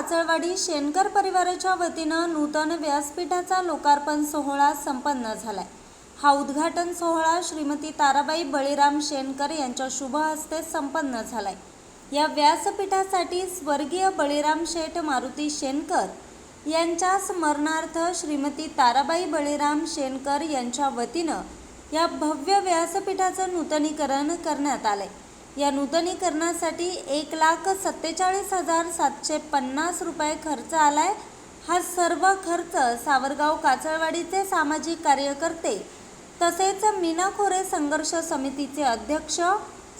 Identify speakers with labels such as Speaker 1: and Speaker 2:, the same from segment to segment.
Speaker 1: काचळवाडी Schenker परिवाराच्या वतीनं नूतन व्यासपीठाचा लोकार्पण सोहळा संपन्न झालाय। हा उद्घाटन सोहळा श्रीमती ताराबाई बळीराम शेनकर यांच्या शुभ हस्ते संपन्न झालाय। या व्यासपीठासाठी स्वर्गीय बळीराम शेठ मारुती शेनकर यांच्या स्मरणार्थ श्रीमती ताराबाई बळीराम शेनकर यांच्या वतीनं या भव्य व्यासपीठाचं नूतनीकरण करण्यात आलंय। या नूतनीकरणासाठी 1,47,750 रुपये खर्च आलाय। हा सर्व खर्च सावरगाव काचळवाडीचे सामाजिक कार्यकर्ते तसेच मीना खोरे संघर्ष समितीचे अध्यक्ष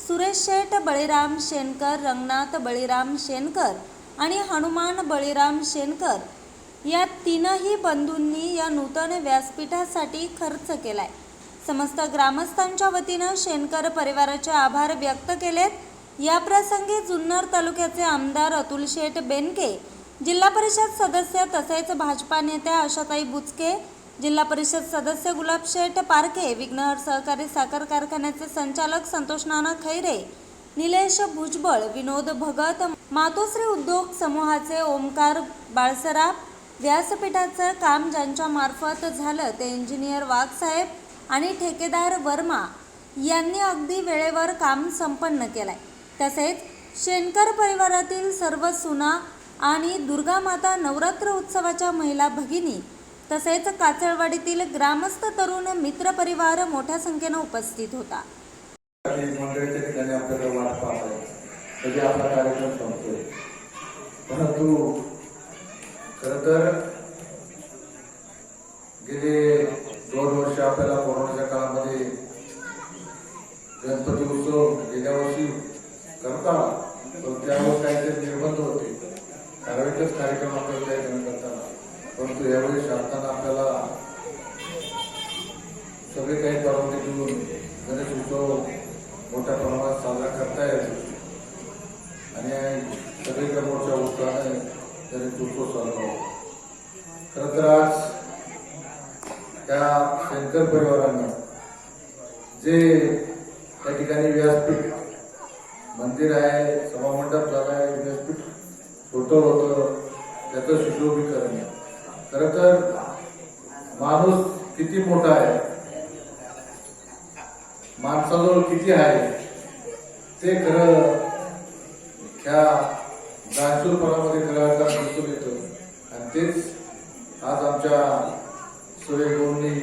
Speaker 1: सुरेश शेठ बळीराम शेनकर, रंगनाथ बळीराम शेनकर आणि हनुमान बळीराम शेनकर या तीनही बंधूंनी या नूतन व्यासपीठासाठी खर्च केलाय। समस्त ग्रामस्थांच्या वतीनं शेनकर परिवाराचे आभार व्यक्त केलेत। या प्रसंगी जुन्नर तालुक्याचे आमदार अतुल शेठ बेनके, जिल्हा परिषद सदस्य तसेच भाजपा नेत्या आशाताई बुचके, जिल्हा परिषद सदस्य गुलाब शेठ पारखे, विघ्नहर सहकारी साखर कारखान्याचे संचालक संतोष नाना खैरे, निलेश भुजबळ, विनोद भगत, मातोश्री उद्योग समूहाचे ओमकार बाळसराफ, व्यासपीठाचं काम ज्यांच्या मार्फत झालं ते इंजिनियर वाघसाहेब आणि ठेकेदार वर्मा यांनी अगदी वेळेवर काम संपन्न केलंय। तसेच शेनकर परिवारातील सर्व सुना आणि दुर्गामाता नवरात्र उत्सवाच्या महिला भगिनी तसेच काचळवाडीतील ग्रामस्थ तरुण मित्र परिवार मोठ्या संख्येने उपस्थित होता।
Speaker 2: मंडळीच्या ठिकाणी आपल्याला वाट पाहतोय म्हणजे आपला कार्यक्रम संपतोय, परंतु खरं तर गेले 2 वर्ष आपल्याला कोरोनाच्या काळामध्ये गणपती उत्सव गेल्या वर्षी करता तर त्यावर काहीतरी निर्बंध होते, ठराविकच कार्यक्रम आपल्याला त्या ठिकाणी करताना, परंतु यावेळी शासनानं आपल्याला सगळे काही परवानगी देऊन गणेश उत्सव मोठ्या प्रमाणात साजरा करता येतो आणि सगळीकडे मोठ्या उत्साहाने गणेश उत्सव साजरा होतो। खरं तर आज त्या शेनकर परिवारानं जे त्या ठिकाणी व्यासपीठ मंदिर आहे, सभामंडप झाला आहे, व्यासपीठ टोटल होतं त्याचं सुशोभीकरण। खरं तर माणूस किती मोठा आहे, माणसाजवळ किती आहे ते खरं ह्या दानशूरपणामध्ये खरं दिसून येतं आणि तेच आज आमच्या सुरेश भाऊंनी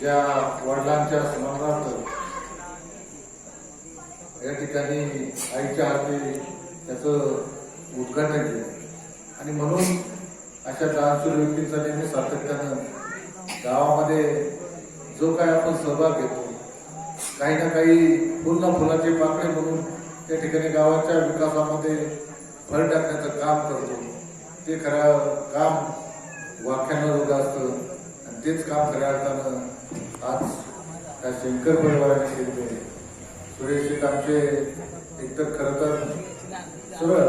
Speaker 2: ज्या वडिलांच्या स्मरणार्थ या ठिकाणी आईच्या हाती त्याचं उद्घाटन केलं आणि म्हणून अशा दानशूर व्यक्तींचा नेहमी सातत्यानं गावामध्ये जो काय आपण सहभाग घेतो, काही ना काही फुल ना फुलाचे पाकळे म्हणून त्या ठिकाणी गावाच्या विकासामध्ये भर टाकण्याचं काम करतो, ते खरं काम वाक्यानं उभं असतं आणि तेच काम खऱ्या अर्थानं आज त्या शेनकर परिवाराने केले। सुरेश शेठ आमचे एकतर खरं तर सरळ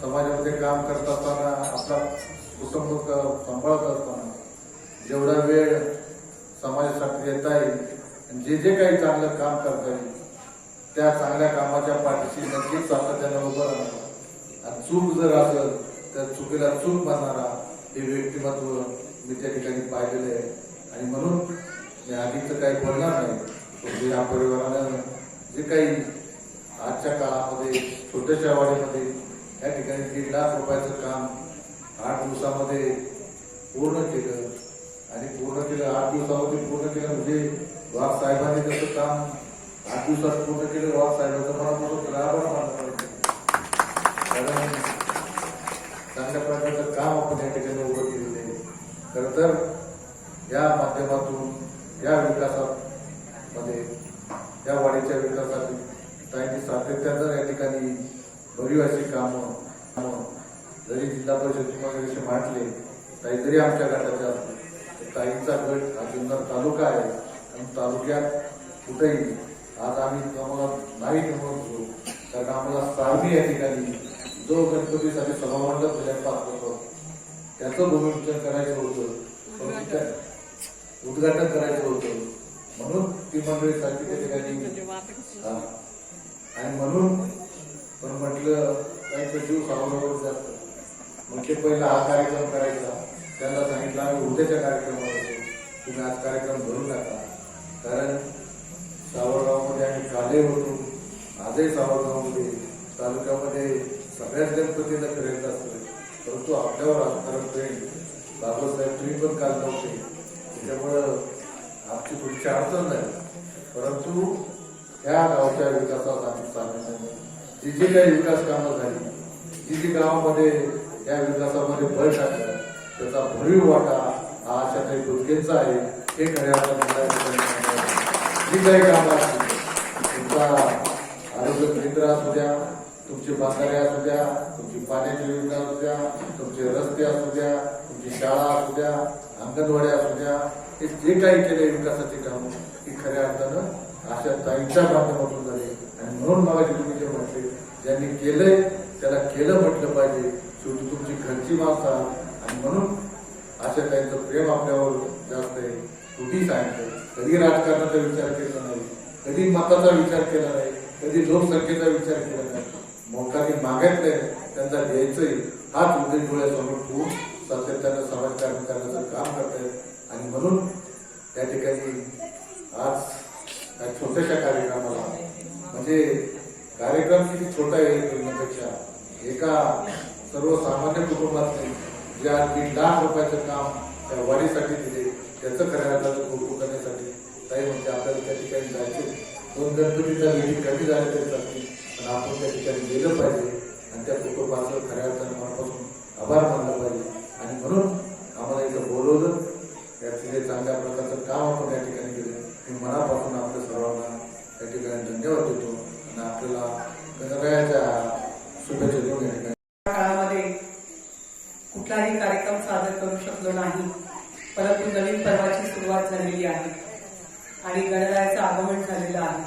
Speaker 2: समाजामध्ये काम करत असताना, आपला कुटुंब सांभाळत असताना जेवढा वेळ समाजासाठी देता येईल आणि जे काही चांगलं काम करता येईल त्या चांगल्या कामाच्या पाठीशी नक्कीच सातत्यानं उभं राहणार आणि चूक जर असेल तर चुकीला चूक मानणारा हे व्यक्तिमत्व मी त्या ठिकाणी पाहिलेलं आहे आणि म्हणून मी आधीचं काही बोलणार नाही, पण या परिवारानं जे काही आजच्या काळामध्ये छोट्याशा वाडीमध्ये या ठिकाणी 1.5 लाख रुपयाचं काम 8 दिवसामध्ये पूर्ण केलं आणि 8 दिवसामध्ये पूर्ण केलं म्हणजे वाघ साहेबांनी त्याचं काम 8 दिवसात पूर्ण केलं। वाघ साहेबांचं मला मोठं बराबर मानलं पाहिजे, कारण चांगल्या प्रकारचं काम आपण या ठिकाणी उभं केलेलं आहे। खरं तर या माध्यमातून या विकासामध्ये या वाडीच्या विकासासाठी ताईंनी सातत्यानं या ठिकाणी भरीव अशी कामं जरी जिल्हा परिषदेचे म्हटले ताई जरी आमच्या गटाच्या असतील, ताईंचा गट हा जुन्नर तालुका आहे आणि तालुक्यात कुठेही आज आम्ही आम्हाला नाही म्हणतो, कारण आम्हाला सारणी या ठिकाणी जो गणपतीसाठी सभामंडप पाहत होतो त्याचं भूमिपूजन करायचं होतं, उद्घाटन करायचं होतं, म्हणून ती मंडळीसाठी त्या ठिकाणी आणि म्हणून पण म्हटलं त्यांचा जीव सावरवर जास्त. मग ते पहिला हा कार्यक्रम करायचा, त्यांना सांगितलं आम्ही उद्याच्या कार्यक्रमामध्ये तुम्ही आज कार्यक्रम भरू नका, कारण सावरगावमध्ये आम्ही कालही होतो, आजही सावरगावमध्ये तालुक्यामध्ये सगळ्याच गणपतीला फिरायचं असतं, परंतु आपल्यावर असणारं प्रेम बाबासाहेब तुम्ही पण काल नव्हते, त्याच्यामुळं आमची थोडीशी अडचण नाही. परंतु ह्या गावच्या विकासासाठी जी जी काही विकास कामं झाली, जी जी गावामध्ये या विकासामध्ये भर टाकला, त्याचा भरीव वाटा हा आशाताई बुचकेंचा आहे. हे खऱ्या जी काही कामं असतील, तुमचा आरोग्य केंद्र असू द्या, तुमचे बांधारे असू द्या, तुमची पाण्याची योजना असू द्या, तुमचे रस्ते असू द्या, तुमची शाळा असू द्या, अंगणवाड्या असू द्या, हे जे काही केले विकासाची कामं ही खऱ्या अर्थानं अशा ताईंच्या माध्यमातून झाले. आणि म्हणून मला तुम्ही जे म्हटले, ज्यांनी केलंय त्याला केलं म्हटलं पाहिजे. शेवटी तुमची घरची माणसं आहात आणि म्हणून अशा ताईंचं प्रेम आपल्यावर जास्त आहे. कुठेही सांगितलं, कधी राजकारणाचा विचार केला नाही, कधी मताचा विचार केला नाही, कधी लोकसंख्येचा विचार केला नाही. मोठ्याने मागायचंय त्यांचा द्यायचंय, हाच उद्देश डोळ्यासमोर ठेवून सातत्यानं समाजकारण करण्याचं काम करतायत. आणि म्हणून त्या ठिकाणी आज या छोट्याशा कार्यक्रमाला, म्हणजे कार्यक्रम किती छोटा आहे करण्यापेक्षा एका सर्वसामान्य कुटुंबातले जे आज 3 लाख रुपयाचं काम त्या वाढीसाठी दिले, त्याचं खऱ्या अर्थानं कौतुक करण्यासाठी ताई म्हणजे आपल्याला त्या ठिकाणी जायचे. 2 गणपतीचा निधी कमी झाले तरी चालतील, पण आपण त्या ठिकाणी गेलं पाहिजे आणि त्या कुटुंबाचं खऱ्या अर्थानं मनापासून आभार मानलं पाहिजे. आणि म्हणून आम्हाला इथं बोलवलं, त्याचे चांगल्या प्रकारचं काम आपण त्या ठिकाणी केलं. मी मनापासून आपल्या सर्वांना त्या ठिकाणी धन्यवाद देतो आणि आपल्याला गणरायाच्या शुभेच्छा देऊन या ठिकाणी
Speaker 3: काळामध्ये कुठलाही कार्यक्रम सादर करू शकलो नाही, परंतु नवीन पर्वाची सुरुवात झालेली आहे आणि गणरायाचं आगमन झालेलं आहे.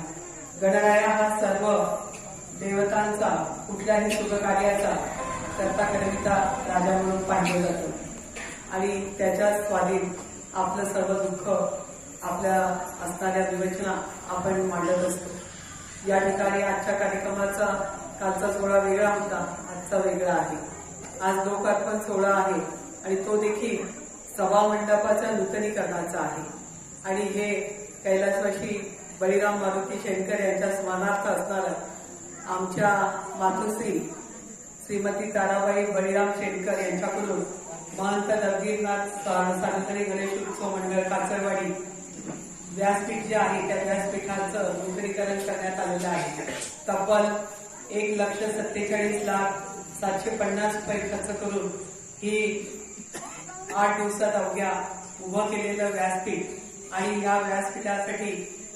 Speaker 3: गणराया हा सर्व देवतांचा, कुठल्याही शुभकार्याचा करता करविता राजा म्हणून पाहिलं जातो आणि त्याच्या स्वाधीन आपलं सर्व दुःख, आपल्या असणाऱ्या विवेचना आपण मांडत असतो. या ठिकाणी आजच्या कार्यक्रमाचा कालचा सोहळा वेगळा होता, आजचा वेगळा आहे. आज लोकार्पण सोहळा आहे आणि तो देखील सभा मंडपाच्या नूतनीकरणाचा आहे. आणि हे कैलासवासी बळीराम मारुती शेणकर यांच्या स्मरणार्थ असणारं आमच्या मातोश्री श्रीमती ताराबाई बळीराम शेणकर यांच्याकडून महंत नवगीरनाथ सार्वजनिक गणेश उत्सव मंडळ काचरवाडी व्यासपीठ जे आहे त्या व्यासपीठाचं नूतनीकरण करण्यात आलेलं आहे. तब्बल 1,47,0750 रुपये खर्च करून ही 8 दिवसात अवघ्या उभं केलेलं व्यासपीठ आणि या व्यासपीठासाठी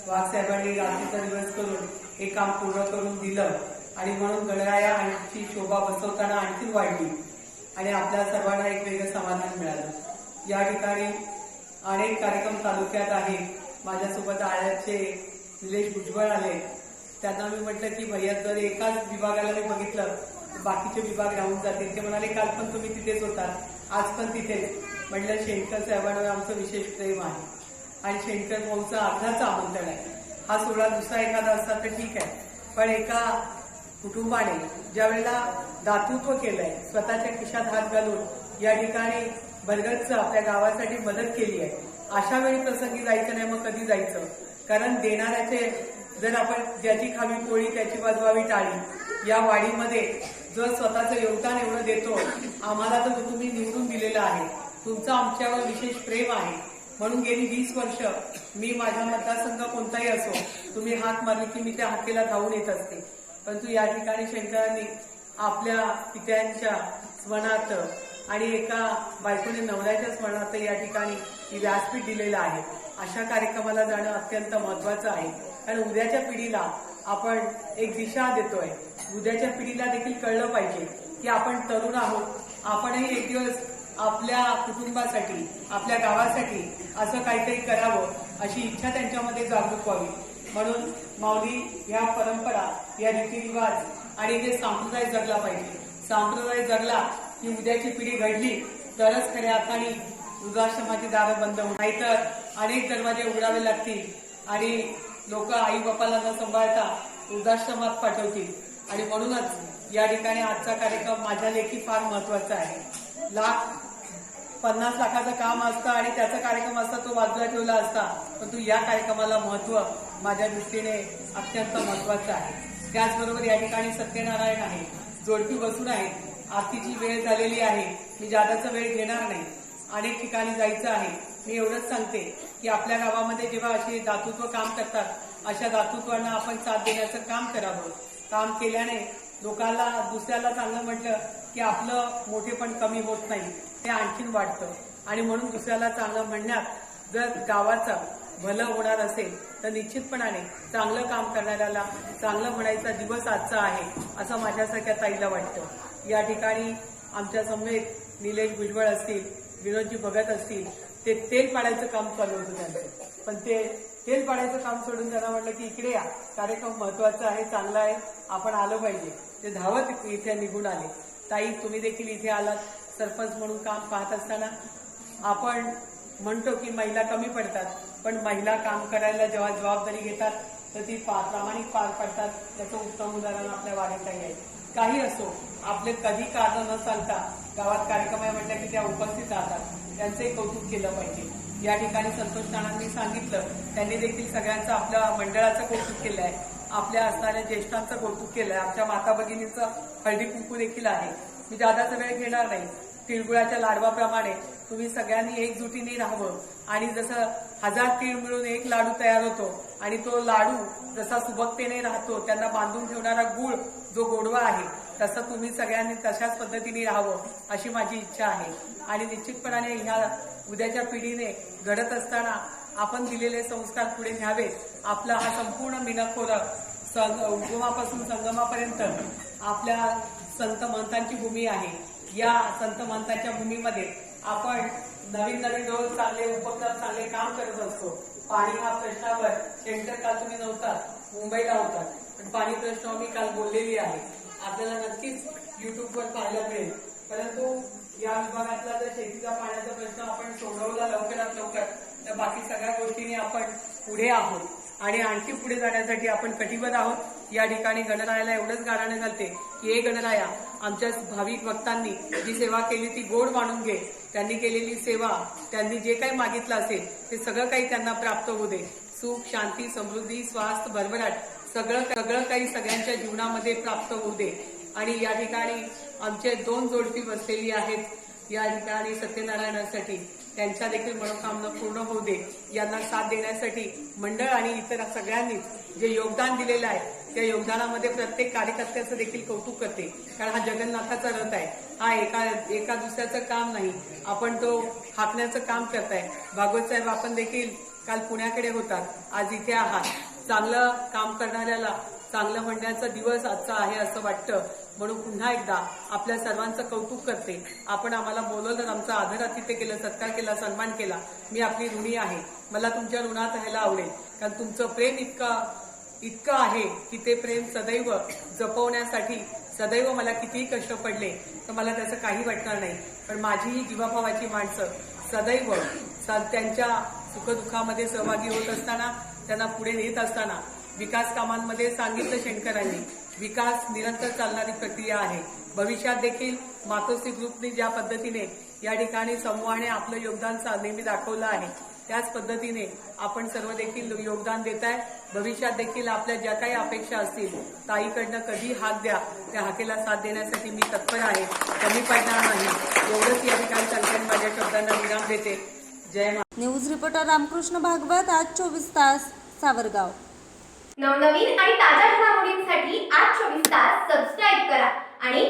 Speaker 3: वाघसाहेबांनी रात्रीचा दिवस करून हे काम पूर्ण करून दिलं आणि म्हणून गणराया आणखी शोभा बसवताना आणखी वाढली आणि आपल्या सर्वांना एक वेगळं समाधान मिळालं. या ठिकाणी अनेक कार्यक्रम तालुक्यात आहे. माझ्यासोबत आळ्याचे निलेश भुजबळ आले. त्यांना मी म्हटलं की भैया जर एकाच विभागाला मी बघितलं तर बाकीचे विभाग राहून जातील. ते म्हणाले काल पण तुम्ही तिथेच होतात, आज पण तिथेच. म्हटलं शेणकर साहेबांवर आमचं विशेष प्रेम आहे आणि शेणकर भाऊचं अर्धाचं आमंत्रण आहे. हा सोहळा दुसरा एखादा असता तर ठीक आहे, पण एका कुटुंबाने ज्या वेळेला दातृत्व केलंय, स्वतःच्या खिशात हात घालून या ठिकाणी बरगतचं आपल्या गावासाठी मदत केली आहे, अशा वेळी प्रसंगी जायचं नाही. मग कधी जायचं? कारण देणाऱ्याचे जर आपण ज्याची खावी पोळी त्याची वाजवावी टाळी. या वाडीमध्ये जर स्वतःचं योगदान एवढं देतो, आम्हाला तर तुम्ही निवडून दिलेलं आहे, तुमचं आमच्यावर विशेष प्रेम आहे. म्हणून गेली 20 वर्ष मी माझा मतदारसंघ कोणताही असो, तुम्ही हाक मारली की मी त्या हाकेला धावून येत असते. परंतु या ठिकाणी शंकरांनी आपल्या पित्यांच्या स्मरणार्थ आणि एका बायकोने नवऱ्याच्या स्मरणार्थ या ठिकाणी ही व्यासपीठ दिलेलं आहे. अशा कार्यक्रमाला जाणं अत्यंत महत्वाचं आहे. कारण उद्याच्या पिढीला आपण एक दिशा देतोय. उद्याच्या पिढीला देखील कळलं पाहिजे की आपण तरुण आहोत, आपणही एक दिवस आपल्या कुटुंबासाठी, आपल्या गावासाठी असं काहीतरी करावं अशी इच्छा त्यांच्यामध्ये जागृत व्हावी. म्हणून माऊली ह्या परंपरा, या रीतिरिवाज आणि जे संप्रदाय जगला पाहिजे. संप्रदाय जगला की उद्याची पिढी घडली तरच खऱ्या अर्थाने वृद्धाश्रमाची दारं बंद होईल, नाहीतर अनेक दरवाजे उघडावे लागतील आणि लोक आई बापाला न सांभाळता वृद्धाश्रमात पाठवतील आणि म्हणूनच या ठिकाणी आजचा कार्यक्रम माझ्या लेखी फार महत्वाचा आहे. 50 लाखाचं काम असतं आणि त्याचा कार्यक्रम असता तो बाजूला ठेवला असता, परंतु या कार्यक्रमाला महत्व माझ्या दृष्टीने अत्यंत महत्वाचं आहे. त्याचबरोबर या ठिकाणी सत्यनारायण आहे, जोडपी बसून आहे. आरतीची वेळ झालेली आहे, मी जादाचा वेळ घेणार नाही. अनेक ठिकाणी जायचं आहे. मी एवढंच सांगते की आपल्या गावामध्ये जेव्हा असे दातृत्व काम करतात, अशा दातृत्वांना आपण साथ देण्याचं काम करावं. काम केल्याने लोकांना दुसऱ्याला चांगलं म्हटलं की आपलं मोठेपण कमी होत नाही, ते आणखीन वाढतं. आणि म्हणून दुसऱ्याला चांगलं म्हणण्यात जर गावाचं भलं होणार असेल तर निश्चितपणाने चांगलं काम करणाऱ्याला चांगलं म्हणायचा दिवस आजचा आहे असं माझ्यासारख्या ताईला वाटतं. या ठिकाणी आमच्या समवेत निलेश भुजबळ असतील, विनोदजी भगत असतील, ते तेल पाडायचं काम चालू होतं त्यांचं. पण ते तेल पाडायचं काम सोडून त्यांना म्हटलं की इकडे या, कार्यक्रम महत्वाचा आहे, चांगला आहे, आपण आलं पाहिजे. ते धावत इथे निघून आले. ताई, तुम्ही देखील इथे आलात. सरपंच म्हणून काम पाहत असताना आपण म्हणतो की महिला कमी पडतात, पण महिला काम करायला जेव्हा जबाबदारी घेतात तर ती प्रामाणिक पार पडतात. त्याचं उत्तम उदाहरण आपल्या वाडीताई आहे. काही असो, आपले कधी कारण न चालता गावात कार्यक्रम आहे म्हटलं की त्या उपस्थित राहतात, त्यांचंही कौतुक केलं पाहिजे. या ठिकाणी संतोष नानांनी सांगितलं, त्यांनी देखील सगळ्यांचं आपल्या मंडळाचं कौतुक केलं आहे, आपल्या असणाऱ्या ज्येष्ठांचं कौतुक केलं आहे, आमच्या माता भगिनीचं हळदी कुंकू देखील आहे. मी जादाचा वेळ घेणार नाही. तिळगुळाच्या लाडवाप्रमाणे तुम्ही सगळ्यांनी एकजुटीने राहावं आणि जसं 1000 तीळ मिळून एक लाडू तयार होतो आणि तो लाडू जसा सुबकतेने राहतो, त्यांना बांधून ठेवणारा गुळ जो गोडवा आहे, तसं तुम्ही सगळ्यांनी तशाच पद्धतीने राहावं अशी माझी इच्छा आहे. आणि निश्चितपणाने ह्या उद्याच्या पिढीने घडत असताना आपण दिलेले संस्कार पुढे न्यावे. आपला हा संपूर्ण मिनखोरा उगमापासून संगमापर्यंत आपल्या संत महंतांची भूमी आहे. या संत महंतांच्या भूमीमध्ये आपण नवीन नवीन रोज चांगले उपक्रम, चांगले काम करत असतो. पाणी हा प्रश्नावर सेंटर काल तुम्ही नव्हता, मुंबईला होता, पण पाणी प्रश्नावर मी काल बोललेली आहे. आपल्याला नक्कीच युट्यूबवर पाहायला मिळेल. परंतु या विभागातला जर शेतीचा पाण्याचा प्रश्न आपण सोडवला लवकरात लवकर तर बाकी सगळ्या गोष्टींनी आपण पुढे आहोत आणि आणखी पुढे जाण्यासाठी आपण कटिबद्ध आहोत. या ठिकाणी गणरायाला एवढंच गाणं घालते की हे गणराया, आमच्या भाविक भक्तांनी जी सेवा केली ती गोड मानून घे. त्यांनी केलेली सेवा, त्यांनी जे काही मागितलं असेल ते सगळं काही त्यांना प्राप्त होऊ दे. सुख, शांती, समृद्धी, स्वास्थ्य, भरभराट सगळं काही सगळ्यांच्या जीवनामध्ये प्राप्त होऊ दे. आणि या ठिकाणी आमचे 2 जोडपी बसलेली आहेत या ठिकाणी सत्यनारायणासाठी, त्यांच्या देखील मनोकामना पूर्ण होऊ दे. यांना साथ देण्यासाठी मंडळ आणि इतर सगळ्यांनी जे योगदान दिलेलं आहे त्या योगदानामध्ये प्रत्येक कार्यकर्त्याचं देखील कौतुक करते. कारण हा जगन्नाथाचा रथ आहे, हा एका दुसऱ्याचं काम नाही, आपण तो हाकण्याचं काम करताय. भागवत साहेब, आपण देखील काल पुण्याकडे होतात, आज इथे आहात. चांगलं काम करणाऱ्याला चांगलं म्हणण्याचा दिवस आजचा आहे असं वाटतं. म्हणून पुन्हा एकदा आपल्या सर्वांचं कौतुक करते. आपण आम्हाला बोलवलं, आमचा आदर आतिथ्य केलं, सत्कार केला, सन्मान केला. मी आपली ऋणी आहे. मला तुमच्या ऋणात राहायला आवडेल, कारण तुमचं प्रेम इतकं आहे की ते प्रेम सदैव जपवण्यासाठी सदैव मला कितीही कष्ट पडले तर मला त्याचं काही वाटणार नाही. पण माझी ही जीवाभावाची माणसं सदैव त्यांच्या सुखदुःखामध्ये सहभागी होत असताना, त्यांना पुढे नेत असताना, विकास कामांमध्ये सांगितलं शेणकरांनी, विकास निरंतर चालणारी प्रक्रिया आहे. भविष्यात देखील मातोश्री ग्रुपने ज्या पद्धतीने या ठिकाणी समूहाने आपलं योगदान नेहमी दाखवलं आहे, त्याच पद्धतीने आपण सर्व देखील योगदान देत आहे. भविष्यात देखील आपल्या ज्या काही अपेक्षा असतील, ताईकडनं कधी हाक द्या, त्या हाकेला साथ देण्यासाठी मी तत्पर आहे, कमी पडणार नाही. एवढंच या ठिकाणी सांगून माझ्या शब्दांना विराम देते. जय मा.
Speaker 1: न्यूज रिपोर्टर रामकृष्ण भागवत, आज 24 तास, सावरगाव.
Speaker 4: नवनवीन आणि ताज्या घडामोडींसाठी आज 24 तास सबस्क्राईब करा आणि